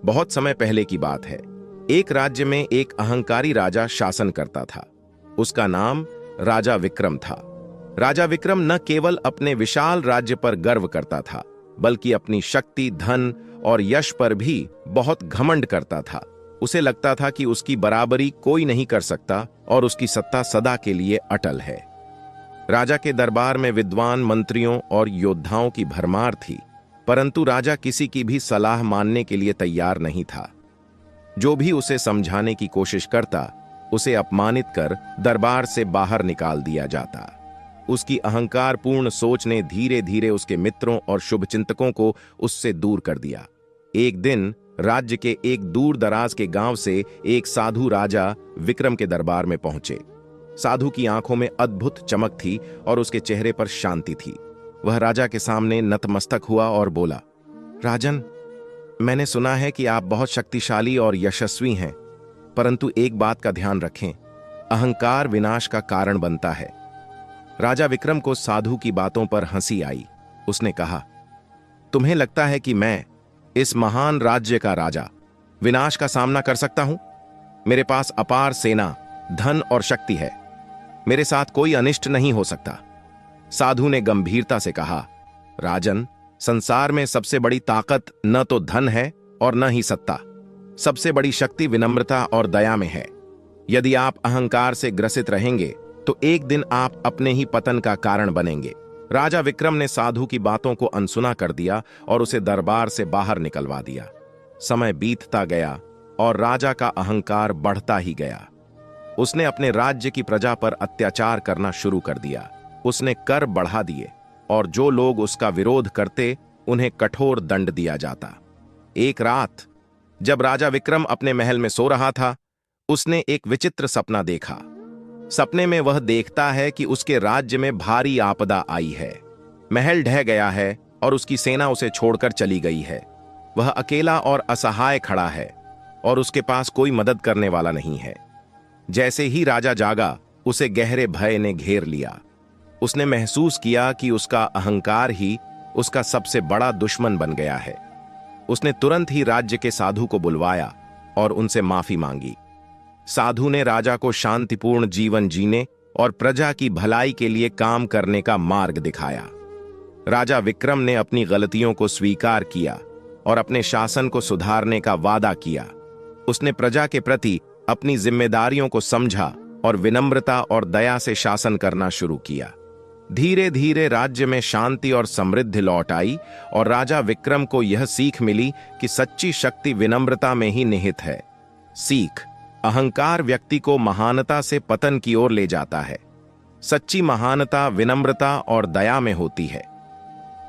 बहुत समय पहले की बात है। एक राज्य में एक अहंकारी राजा शासन करता था। उसका नाम राजा विक्रम था। राजा विक्रम न केवल अपने विशाल राज्य पर गर्व करता था, बल्कि अपनी शक्ति, धन और यश पर भी बहुत घमंड करता था। उसे लगता था कि उसकी बराबरी कोई नहीं कर सकता और उसकी सत्ता सदा के लिए अटल है। राजा के दरबार में विद्वान मंत्रियों और योद्धाओं की भरमार थी, परंतु राजा किसी की भी सलाह मानने के लिए तैयार नहीं था। जो भी उसे समझाने की कोशिश करता, उसे अपमानित कर दरबार से बाहर निकाल दिया जाता। उसकी अहंकारपूर्ण सोच ने धीरे धीरे उसके मित्रों और शुभचिंतकों को उससे दूर कर दिया। एक दिन राज्य के एक दूर दराज के गांव से एक साधु राजा विक्रम के दरबार में पहुंचे। साधु की आंखों में अद्भुत चमक थी और उसके चेहरे पर शांति थी। वह राजा के सामने नतमस्तक हुआ और बोला, राजन, मैंने सुना है कि आप बहुत शक्तिशाली और यशस्वी हैं, परंतु एक बात का ध्यान रखें, अहंकार विनाश का कारण बनता है। राजा विक्रम को साधु की बातों पर हंसी आई। उसने कहा, तुम्हें लगता है कि मैं, इस महान राज्य का राजा, विनाश का सामना कर सकता हूं? मेरे पास अपार सेना, धन और शक्ति है। मेरे साथ कोई अनिष्ट नहीं हो सकता। साधु ने गंभीरता से कहा, राजन, संसार में सबसे बड़ी ताकत न तो धन है और न ही सत्ता। सबसे बड़ी शक्ति विनम्रता और दया में है। यदि आप अहंकार से ग्रसित रहेंगे तो एक दिन आप अपने ही पतन का कारण बनेंगे। राजा विक्रम ने साधु की बातों को अनसुना कर दिया और उसे दरबार से बाहर निकलवा दिया। समय बीतता गया और राजा का अहंकार बढ़ता ही गया। उसने अपने राज्य की प्रजा पर अत्याचार करना शुरू कर दिया। उसने कर बढ़ा दिए और जो लोग उसका विरोध करते उन्हें कठोर दंड दिया जाता। एक रात जब राजा विक्रम अपने महल में सो रहा था, उसने एक विचित्र सपना देखा। सपने में वह देखता है कि उसके राज्य में भारी आपदा आई है। महल ढह गया है और उसकी सेना उसे छोड़कर चली गई है। वह अकेला और असहाय खड़ा है और उसके पास कोई मदद करने वाला नहीं है। जैसे ही राजा जागा, उसे गहरे भय ने घेर लिया। उसने महसूस किया कि उसका अहंकार ही उसका सबसे बड़ा दुश्मन बन गया है। उसने तुरंत ही राज्य के साधु को बुलवाया और उनसे माफी मांगी। साधु ने राजा को शांतिपूर्ण जीवन जीने और प्रजा की भलाई के लिए काम करने का मार्ग दिखाया। राजा विक्रम ने अपनी गलतियों को स्वीकार किया और अपने शासन को सुधारने का वादा किया। उसने प्रजा के प्रति अपनी जिम्मेदारियों को समझा और विनम्रता और दया से शासन करना शुरू किया। धीरे धीरे राज्य में शांति और समृद्धि लौट आई और राजा विक्रम को यह सीख मिली कि सच्ची शक्ति विनम्रता में ही निहित है। सीख: अहंकार व्यक्ति को महानता से पतन की ओर ले जाता है। सच्ची महानता विनम्रता और दया में होती है।